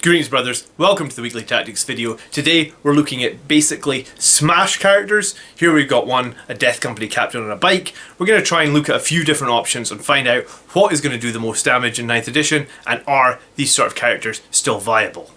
Greetings brothers, welcome to the weekly tactics video. Today we're looking at basically smash characters. Here we've got one, a Death Company captain on a bike. We're going to try and look at a few different options and find out what is going to do the most damage in 9th edition and are these sort of characters still viable.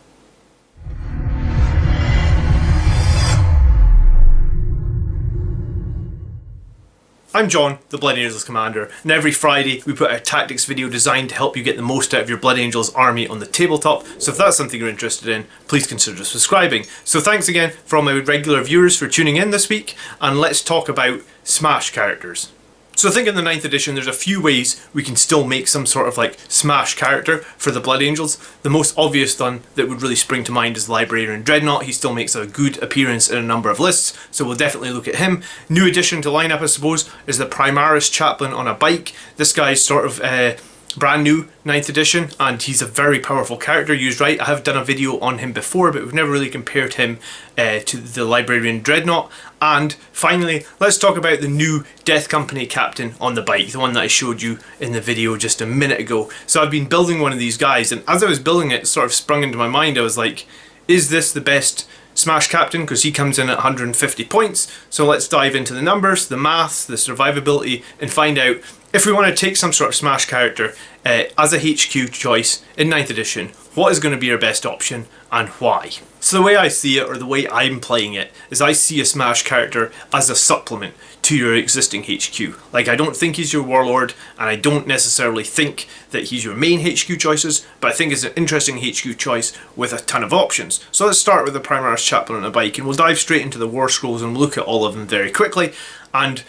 I'm John, the Blood Angels Commander, and every Friday we put a tactics video designed to help you get the most out of your Blood Angels army on the tabletop, so if that's something you're interested in, please consider subscribing. So thanks again for all my regular viewers for tuning in this week, and let's talk about smash characters. So I think in the 9th edition there's a few ways we can still make some sort of like smash character for the Blood Angels. The most obvious one that would really spring to mind is Librarian Dreadnought. He still makes a good appearance in a number of lists, so we'll definitely look at him. New addition to lineup I suppose is the Primaris Chaplain on a bike. This guy's sort of brand new 9th edition and he's a very powerful character used right. I have done a video on him before but we've never really compared him to the Librarian Dreadnought. And finally, let's talk about the new Death Company captain on the bike, the one that I showed you in the video just a minute ago. So I've been building one of these guys, and as I was building it, it sort of sprung into my mind. I was like, is this the best smash captain? Because he comes in at 150 points. So let's dive into the numbers, the maths, the survivability, and find out if we want to take some sort of smash character as a HQ choice in 9th edition, what is going to be our best option and why? So the way I see it, or the way I'm playing it, is I see a smash character as a supplement to your existing HQ. Like, I don't think he's your warlord, and I don't necessarily think that he's your main HQ choices, but I think it's an interesting HQ choice with a ton of options. So let's start with the Primaris Chaplain on a bike, and we'll dive straight into the war scrolls and look at all of them very quickly. And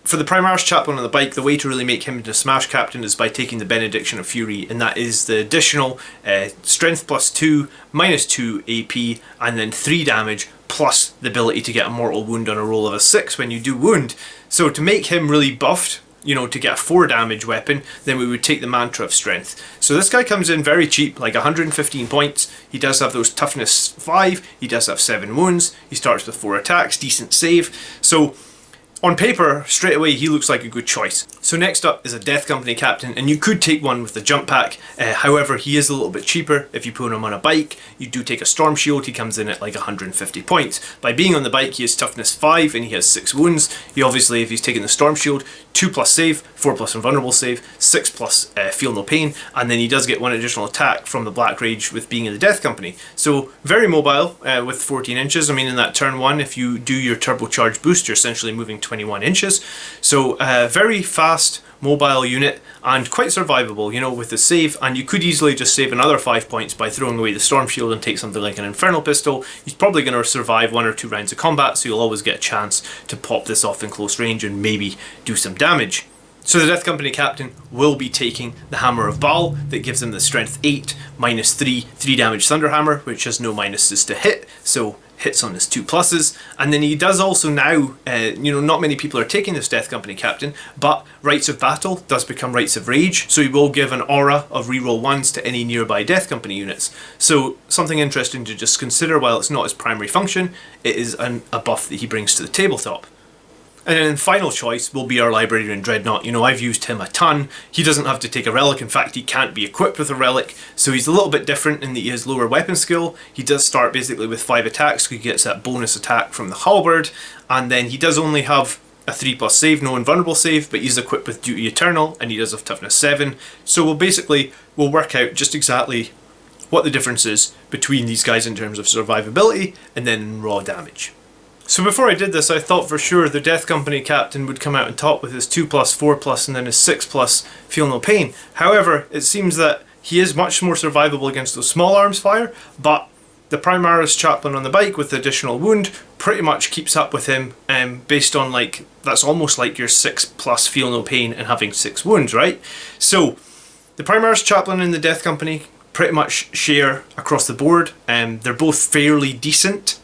for the Primaris Chaplain on the bike, the way to really make him into a smash captain is by taking the Benediction of Fury, and that is the additional strength +2, -2 AP, and then 3 damage, plus the ability to get a mortal wound on a roll of a 6 when you do wound. So to make him really buffed, you know, to get a 4 damage weapon, then we would take the Mantra of Strength. So this guy comes in very cheap, like 115 points. He does have those toughness 5, he does have 7 wounds, he starts with 4 attacks, decent save. So on paper, straight away, he looks like a good choice. So next up is a Death Company captain, and you could take one with the jump pack. However, he is a little bit cheaper if you put him on a bike. You do take a Storm Shield, he comes in at like 150 points. By being on the bike, he has toughness 5 and he has 6 wounds. He obviously, if he's taking the Storm Shield, 2+ save, 4+ invulnerable save, 6+ feel no pain, and then he does get 1 additional attack from the Black Rage with being in the Death Company. So very mobile with 14 inches. I mean, in that turn 1, if you do your turbocharge boost, you're essentially moving 21 inches. So very fast, mobile unit and quite survivable, you know, with the save. And you could easily just save another 5 points by throwing away the Storm Shield and take something like an Infernal Pistol. He's probably going to survive 1 or 2 rounds of combat, so you'll always get a chance to pop this off in close range and maybe do some damage. So the Death Company captain will be taking the Hammer of Baal that gives him the strength 8, -3, 3 damage Thunderhammer, which has no minuses to hit, so hits on his 2+, and then he does also now, you know, not many people are taking this Death Company captain, but Rites of Battle does become Rites of Rage, so he will give an aura of reroll 1s to any nearby Death Company units. So something interesting to just consider. While it's not his primary function, it is a buff that he brings to the tabletop. And then final choice will be our Librarian Dreadnought. You know, I've used him a ton. He doesn't have to take a relic. In fact, he can't be equipped with a relic. So he's a little bit different in that he has lower weapon skill. He does start basically with 5 attacks, so he gets that bonus attack from the halberd. And then he does only have a 3+ save, no invulnerable save, but he's equipped with Duty Eternal, and he does have toughness 7. So we'll work out just exactly what the difference is between these guys in terms of survivability and then raw damage. So before I did this, I thought for sure the Death Company captain would come out on top with his 2+, 4+, and then his 6+ feel no pain. However, it seems that he is much more survivable against those small arms fire, but the Primaris Chaplain on the bike with the additional wound pretty much keeps up with him, based on like, that's almost like your 6+ feel no pain and having 6 wounds, right? So the Primaris Chaplain and the Death Company pretty much share across the board, and they're both fairly decent.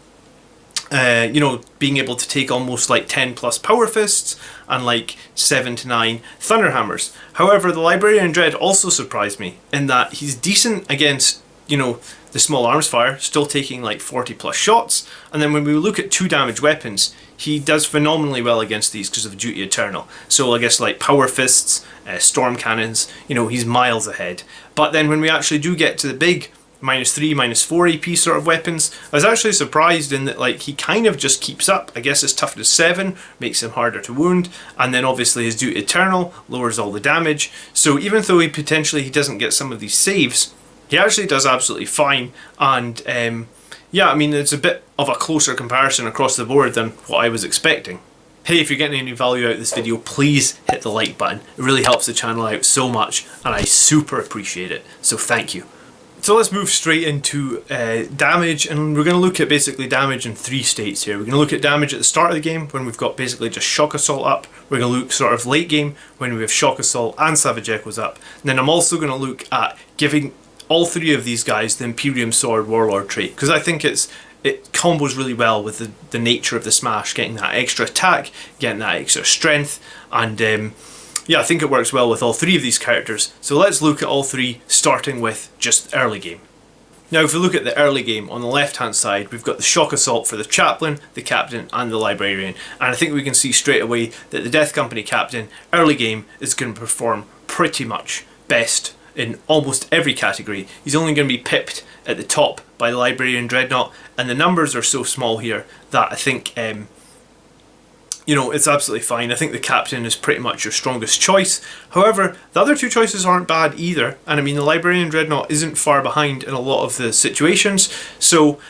You know, being able to take almost like 10+ Power Fists and like 7 to 9 Thunderhammers. However, the Librarian Dread also surprised me in that he's decent against, you know, the small arms fire, still taking like 40+ shots. And then when we look at 2 damage weapons, he does phenomenally well against these because of Duty Eternal. So I guess like Power Fists, Storm Cannons, you know, he's miles ahead. But then when we actually do get to the big -3, -4 AP sort of weapons. I was actually surprised in that like he kind of just keeps up. I guess his toughness 7 makes him harder to wound, and then obviously his Duty Eternal lowers all the damage. So even though he doesn't get some of these saves, he actually does absolutely fine. And yeah, I mean, it's a bit of a closer comparison across the board than what I was expecting. Hey, if you're getting any value out of this video, please hit the like button. It really helps the channel out so much, and I super appreciate it. So thank you. So let's move straight into damage, and we're going to look at basically damage in 3 states here. We're going to look at damage at the start of the game when we've got basically just Shock Assault up. We're going to look sort of late game when we have Shock Assault and Savage Echoes up. And then I'm also going to look at giving all 3 of these guys the Imperium Sword Warlord trait, because I think it combos really well with the nature of the smash, getting that extra attack, getting that extra strength, and yeah, I think it works well with all 3 of these characters. So let's look at all 3, starting with just early game. Now if we look at the early game, on the left hand side we've got the Shock Assault for the Chaplain, the Captain and the Librarian, and I think we can see straight away that the Death Company Captain early game is going to perform pretty much best in almost every category. He's only going to be pipped at the top by the Librarian Dreadnought, and the numbers are so small here that I think you know, it's absolutely fine. I think the Captain is pretty much your strongest choice. However, the other 2 choices aren't bad either, and I mean the Librarian Dreadnought isn't far behind in a lot of the situations. So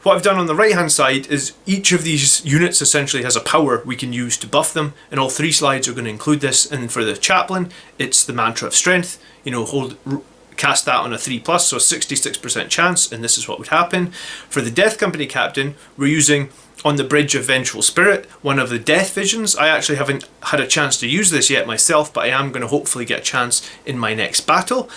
what I've done on the right hand side is each of these units essentially has a power we can use to buff them, and all 3 slides are going to include this. And for the Chaplain, it's the Mantra of Strength. You know, cast that on a 3+, so a 66% chance, and this is what would happen. For the Death Company Captain, we're using on the Bridge of Vengeful Spirit, one of the Death Visions. I actually haven't had a chance to use this yet myself, but I am going to hopefully get a chance in my next battle.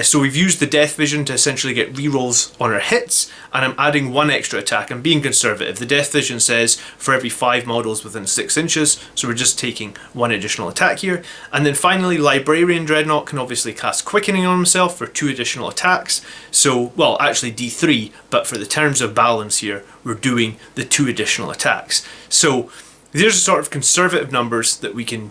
So we've used the Death Vision to essentially get rerolls on our hits, and I'm adding 1 extra attack. I'm being conservative. The Death Vision says for every 5 models within 6 inches, so we're just taking 1 additional attack here. And then finally, Librarian Dreadnought can obviously cast Quickening on himself for 2 additional attacks. So, well, actually D3, but for the terms of balance here, we're doing the 2 additional attacks. So these are sort of conservative numbers that we can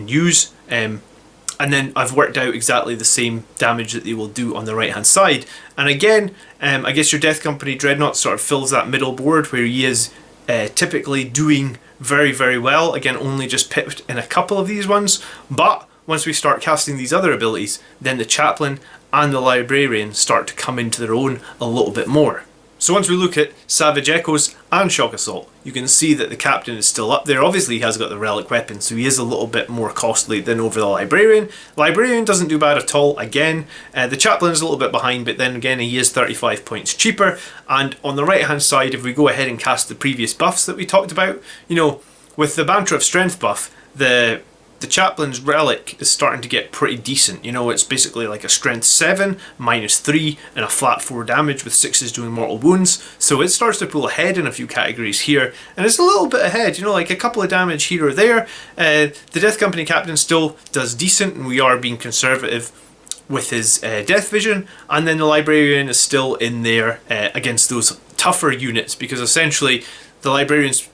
use, and then I've worked out exactly the same damage that they will do on the right hand side. And again, I guess your Death Company Dreadnought sort of fills that middle board where he is typically doing very, very well. Again, only just pipped in a couple of these ones, but once we start casting these other abilities, then the Chaplain and the Librarian start to come into their own a little bit more. So once we look at Savage Echoes and Shock Assault, you can see that the Captain is still up there. Obviously he has got the relic weapon, so he is a little bit more costly than over the Librarian. Librarian doesn't do bad at all again. The Chaplain is a little bit behind, but then again he is 35 points cheaper. And on the right hand side, if we go ahead and cast the previous buffs that we talked about, you know, with the Mantra of Strength buff, the Chaplain's relic is starting to get pretty decent. You know, it's basically like a strength 7, -3, and a flat 4 damage with 6s doing mortal wounds. So it starts to pull ahead in a few categories here, and it's a little bit ahead, you know, like a couple of damage here or there. The Death Company Captain still does decent, and we are being conservative with his Death Vision, and then the Librarian is still in there against those tougher units, because essentially the Librarian's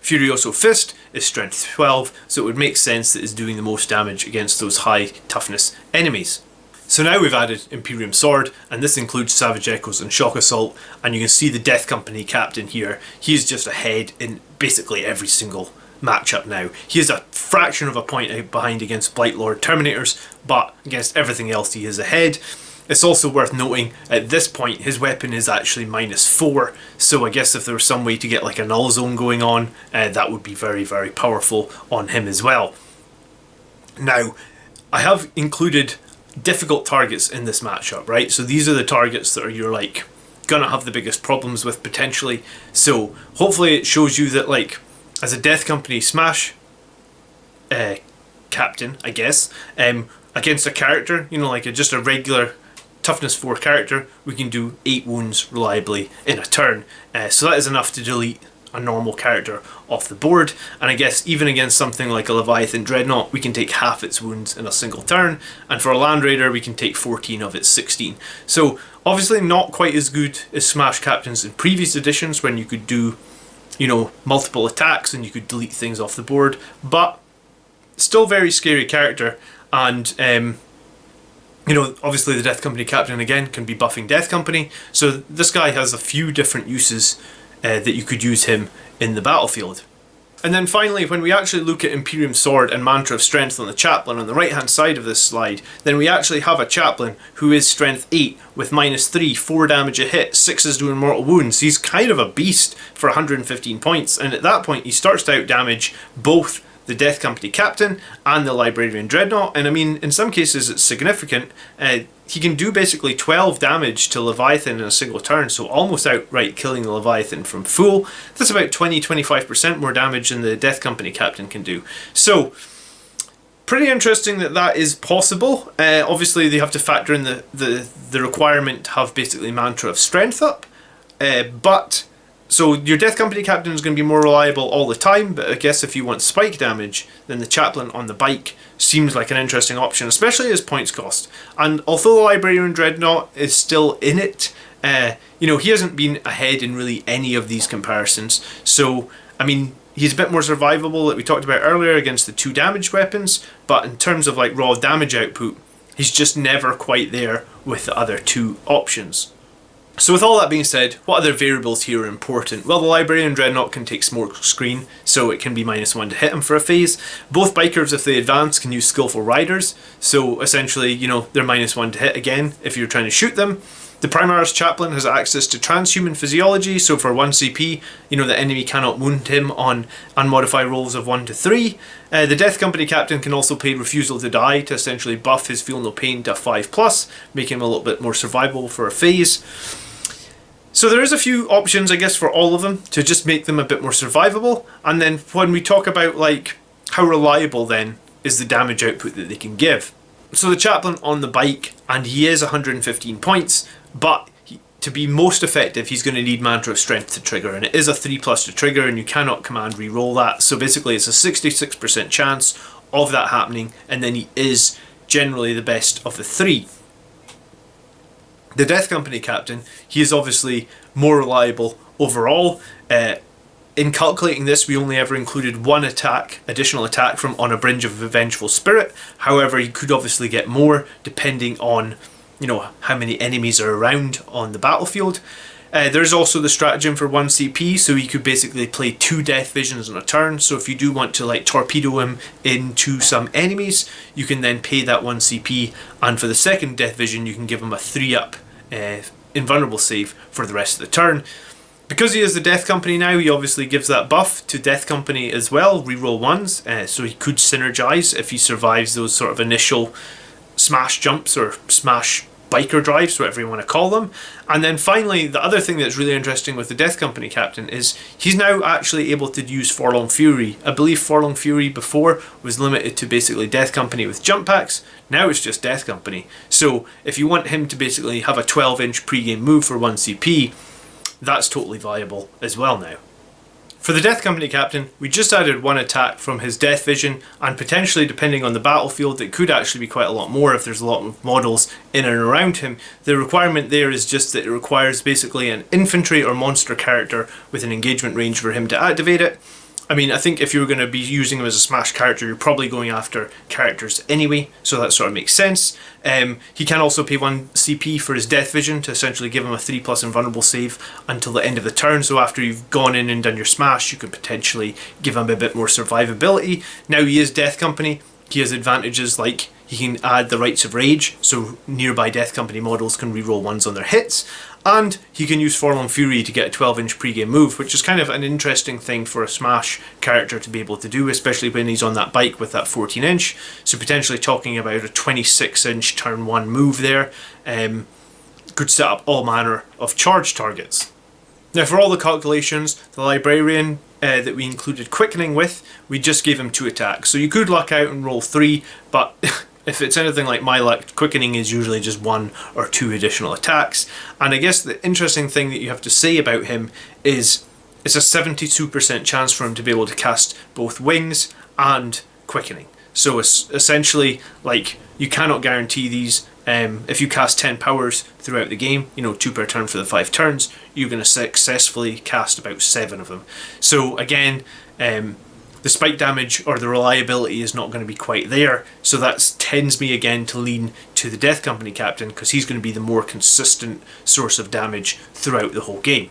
Furioso Fist is strength 12, so it would make sense that it's doing the most damage against those high toughness enemies. So now we've added Imperium Sword, and this includes Savage Echoes and Shock Assault, and you can see the Death Company Captain here. He's just ahead in basically every single matchup now. He is a fraction of a point behind against Blightlord Terminators, but against everything else he is ahead. It's also worth noting, at this point, his weapon is actually -4, so I guess if there was some way to get like a null zone going on, that would be very, very powerful on him as well. Now, I have included difficult targets in this matchup, right? So these are the targets that you're like gonna have the biggest problems with potentially. So hopefully it shows you that, like, as a Death Company Smash Captain, I guess, against a character, you know, like just a regular toughness 4 character, we can do 8 wounds reliably in a turn. So that is enough to delete a normal character off the board, and I guess even against something like a Leviathan Dreadnought, we can take half its wounds in a single turn, and for a Land Raider we can take 14 of its 16. So obviously not quite as good as Smash Captains in previous editions when you could do, you know, multiple attacks and you could delete things off the board, but still very scary character. And You know, obviously the Death Company Captain again can be buffing Death Company, so this guy has a few different uses that you could use him in the battlefield. And then finally, when we actually look at Imperium Sword and Mantra of Strength on the Chaplain on the right hand side of this slide, then we actually have a Chaplain who is Strength 8 with -3, 4 damage a hit, 6 doing mortal wounds. He's kind of a beast for 115 points, and at that point he starts to out damage both the Death Company Captain and the Librarian Dreadnought, and I mean, in some cases it's significant. He can do basically 12 damage to Leviathan in a single turn, so almost outright killing the Leviathan from full. That's about 20-25% more damage than the Death Company Captain can do. So, pretty interesting that that is possible. Obviously they have to factor in the requirement to have basically Mantra of Strength up, but so your Death Company Captain is going to be more reliable all the time, but I guess if you want spike damage, then the Chaplain on the bike seems like an interesting option, especially as points cost. And although the Librarian Dreadnought is still in it, you know, he hasn't been ahead in really any of these comparisons. So, I mean, he's a bit more survivable, like we talked about earlier, against the 2 damage weapons, but in terms of like raw damage output, he's just never quite there with the other 2 options. So with all that being said, what other variables here are important? Well, the Librarian Dreadnought can take Smoke Screen, so it can be -1 to hit him for a phase. Both bikers, if they advance, can use Skillful Riders, so essentially, you know, they're -1 to hit again if you're trying to shoot them. The Primaris Chaplain has access to Transhuman Physiology, so for 1 CP, you know, the enemy cannot wound him on unmodified rolls of 1 to 3. The Death Company Captain can also pay Refusal to Die to essentially buff his Feel No Pain to 5+, making him a little bit more survivable for a phase. So there is a few options, I guess, for all of them to just make them a bit more survivable. And then when we talk about like how reliable then is the damage output that they can give. So the Chaplain on the bike, and he is 115 points, but to be most effective he's going to need Mantra of Strength to trigger, and it is a 3+ to trigger and you cannot command re-roll that. So basically it's a 66% chance of that happening, and then he is generally the best of the 3. The Death Company Captain, he is obviously more reliable overall. In calculating this, we only ever included 1 attack, additional attack from On a Bringe of a Vengeful Spirit. However, you could obviously get more depending on, you know, how many enemies are around on the battlefield. There's also the stratagem for 1 CP, so you could basically play 2 Death Visions on a turn. So if you do want to like torpedo him into some enemies, you can then pay that 1 CP, and for the second Death Vision you can give him a 3-up invulnerable save for the rest of the turn. Because he is the Death Company now, he obviously gives that buff to Death Company as well, reroll 1s, so he could synergize if he survives those sort of initial smash jumps or smash biker drives, whatever you want to call them. And then finally, the other thing that's really interesting with the Death Company Captain is he's now actually able to use Forlorn Fury. I believe Forlorn Fury before was limited to basically Death Company with jump packs. Now it's just Death Company. So if you want him to basically have a 12-inch pre-game move for 1 CP, that's totally viable as well now. For the Death Company Captain, we just added 1 attack from his Death Vision, and potentially, depending on the battlefield, it could actually be quite a lot more if there's a lot of models in and around him. The requirement there is just that it requires basically an infantry or monster character with an engagement range for him to activate it. I mean, I think if you were going to be using him as a smash character, you're probably going after characters anyway, so that sort of makes sense. He can also pay 1 CP for his Death Vision to essentially give him a 3+ invulnerable save until the end of the turn, so after you've gone in and done your smash, you could potentially give him a bit more survivability. Now he is Death Company, he has advantages like he can add the Rites of Rage, so nearby Death Company models can reroll 1s on their hits, and he can use Forlorn Fury to get a 12-inch pre-game move, which is kind of an interesting thing for a Smash character to be able to do, especially when he's on that bike with that 14-inch, so potentially talking about a 26-inch turn 1 move there, could set up all manner of charge targets. Now for all the calculations, the Librarian that we included Quickening with, we just gave him 2 attacks, so you could luck out and roll 3, but if it's anything like my luck, Quickening is usually just 1 or 2 additional attacks. And I guess the interesting thing that you have to say about him is it's a 72% chance for him to be able to cast both Wings and Quickening. So it's essentially like you cannot guarantee these. If you cast 10 powers throughout the game, you know, 2 per turn for the 5 turns, you're going to successfully cast about 7 of them. So again, the spike damage or the reliability is not going to be quite there, so that tends me again to lean to the Death Company Captain, because he's going to be the more consistent source of damage throughout the whole game.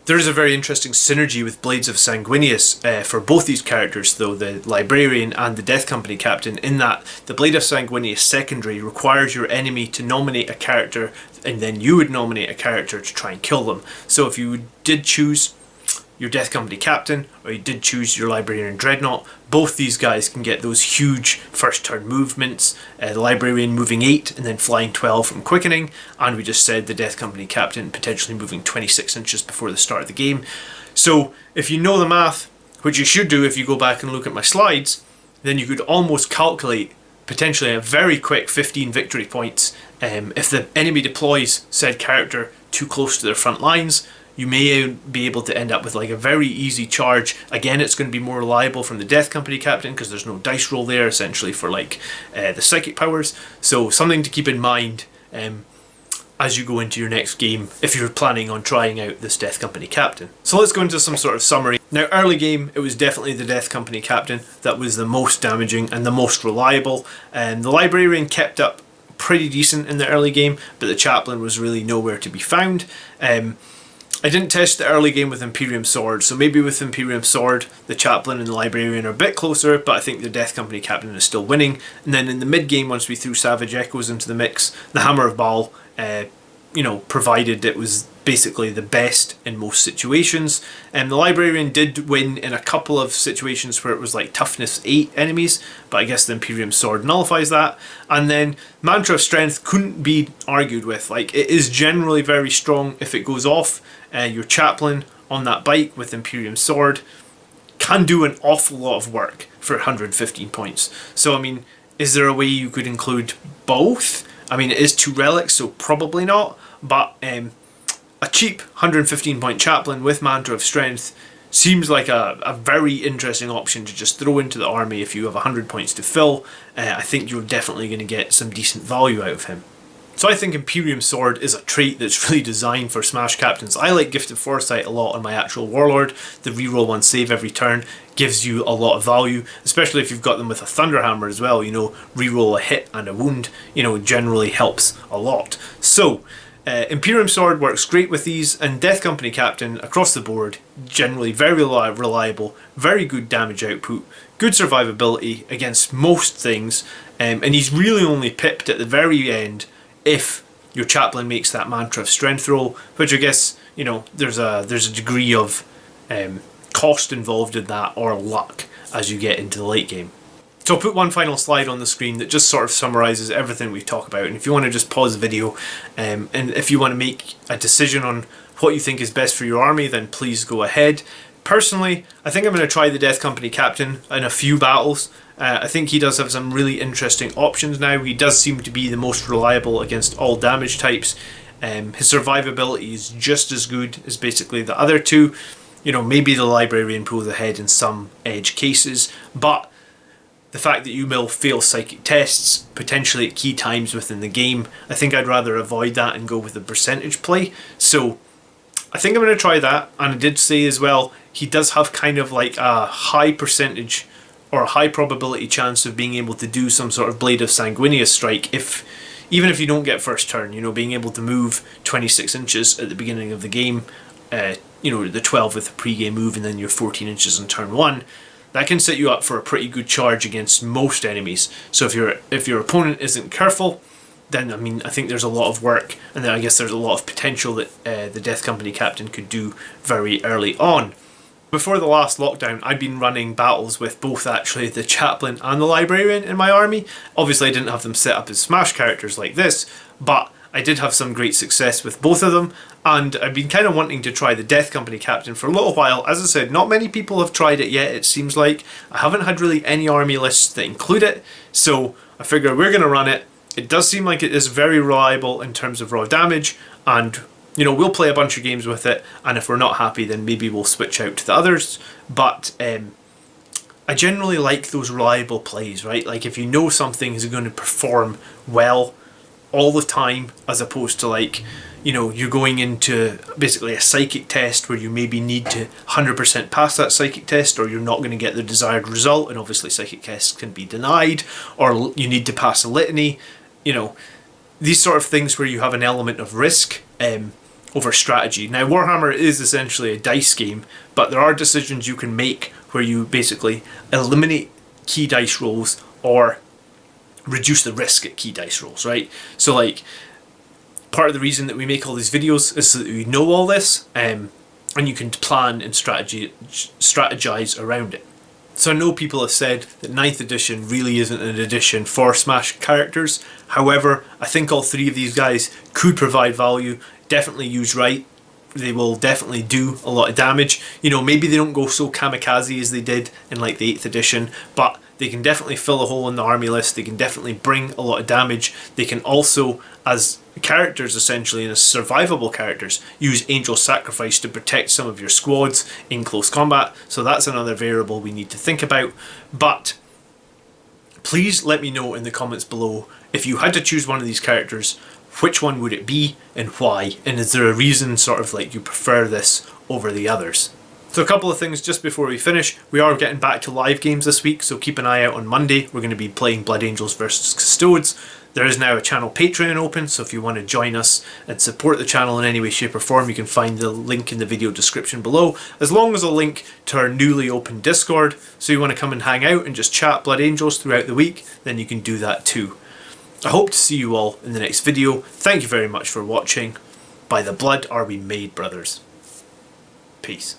There is a very interesting synergy with Blades of Sanguinius for both these characters, though, the Librarian and the Death Company Captain, in that the Blade of Sanguinius secondary requires your enemy to nominate a character, and then you would nominate a character to try and kill them. So if you did choose your Death Company Captain, or you did choose your Librarian Dreadnought, both these guys can get those huge first turn movements, the Librarian moving 8 and then flying 12 from quickening, and we just said the Death Company Captain potentially moving 26 inches before the start of the game. So if you know the math, which you should do if you go back and look at my slides, then you could almost calculate potentially a very quick 15 victory points. If the enemy deploys said character too close to their front lines, you may be able to end up with like a very easy charge. Again, it's going to be more reliable from the Death Company Captain because there's no dice roll there essentially for like the psychic powers. So something to keep in mind as you go into your next game if you're planning on trying out this Death Company Captain. So let's go into some sort of summary. Now, early game, it was definitely the Death Company Captain that was the most damaging and the most reliable. The Librarian kept up pretty decent in the early game, but the Chaplain was really nowhere to be found. I didn't test the early game with Imperium Sword, so maybe with Imperium Sword, the Chaplain and the Librarian are a bit closer, but I think the Death Company Captain is still winning. And then in the mid-game, once we threw Savage Echoes into the mix, the Hammer of Baal, provided it was basically the best in most situations. And the Librarian did win in a couple of situations where it was like toughness 8 enemies, but I guess the Imperium Sword nullifies that. And then Mantra of Strength couldn't be argued with. Like, it is generally very strong if it goes off. Your Chaplain on that bike with Imperium Sword can do an awful lot of work for 115 points. So, I mean, is there a way you could include both? I mean, it is 2 relics, so probably not, but a cheap 115 point Chaplain with Mantra of Strength seems like a very interesting option to just throw into the army if you have 100 points to fill. I think you're definitely going to get some decent value out of him. So I think Imperium Sword is a trait that's really designed for Smash Captains. I like Gifted Foresight a lot on my actual Warlord. The reroll 1 save every turn gives you a lot of value, especially if you've got them with a Thunderhammer as well. Reroll a hit and a wound, generally helps a lot. So, Imperium Sword works great with these, and Death Company Captain across the board, generally very reliable, very good damage output, good survivability against most things, and he's really only pipped at the very end if your Chaplain makes that Mantra of Strength roll, which I guess, there's a degree of cost involved in that, or luck, as you get into the late game. So I'll put one final slide on the screen that just sort of summarises everything we've talked about, and if you want to just pause the video, and if you want to make a decision on what you think is best for your army, then please go ahead. Personally, I think I'm going to try the Death Company Captain in a few battles. I think he does have some really interesting options now. He does seem to be the most reliable against all damage types. His survivability is just as good as basically the other two. Maybe the Librarian pulls ahead in some edge cases, but the fact that you will fail psychic tests, potentially at key times within the game, I think I'd rather avoid that and go with the percentage play. So I think I'm going to try that, and I did say as well, he does have kind of like a high percentage or a high probability chance of being able to do some sort of Blade of Sanguinius strike, even if you don't get first turn, being able to move 26 inches at the beginning of the game, the 12 with the pre-game move and then your 14 inches on turn 1, that can set you up for a pretty good charge against most enemies. So if your opponent isn't careful, then I think there's a lot of work, and then I guess there's a lot of potential that the Death Company Captain could do very early on. Before the last lockdown, I'd been running battles with both actually the Chaplain and the Librarian in my army. Obviously I didn't have them set up as Smash characters like this, but I did have some great success with both of them, and I've been kind of wanting to try the Death Company Captain for a little while. As I said, not many people have tried it yet, it seems like. I haven't had really any army lists that include it, so I figure we're going to run it. It does seem like it is very reliable in terms of raw damage, and we'll play a bunch of games with it, and if we're not happy then maybe we'll switch out to the others. But I generally like those reliable plays, right? Like if you know something is going to perform well all the time, as opposed to like, you know, you're going into basically a psychic test where you maybe need to 100% pass that psychic test, or you're not going to get the desired result, and obviously psychic tests can be denied, or you need to pass a litany, you know, these sort of things where you have an element of risk over strategy. Now, Warhammer is essentially a dice game, but there are decisions you can make where you basically eliminate key dice rolls or reduce the risk at key dice rolls, right? So like, part of the reason that we make all these videos is so that we know all this, and you can plan and strategize around it. So I know people have said that 9th edition really isn't an edition for Smash characters. However, I think all three of these guys could provide value. Definitely used right, they will definitely do a lot of damage. You know, maybe they don't go so kamikaze as they did in like the 8th edition, but they can definitely fill a hole in the army list. They can definitely bring a lot of damage. They can also, as characters essentially, and as survivable characters, use Angel Sacrifice to protect some of your squads in close combat. So that's another variable we need to think about. But please let me know in the comments below, if you had to choose one of these characters, which one would it be and why? And is there a reason sort of like you prefer this over the others? So a couple of things just before we finish. We are getting back to live games this week, so keep an eye out on Monday. We're going to be playing Blood Angels versus Custodes. There is now a channel Patreon open, so if you want to join us and support the channel in any way, shape or form, you can find the link in the video description below, as long as a link to our newly opened Discord. So you want to come and hang out and just chat Blood Angels throughout the week, then you can do that too. I hope to see you all in the next video. Thank you very much for watching. By the blood are we made, brothers. Peace.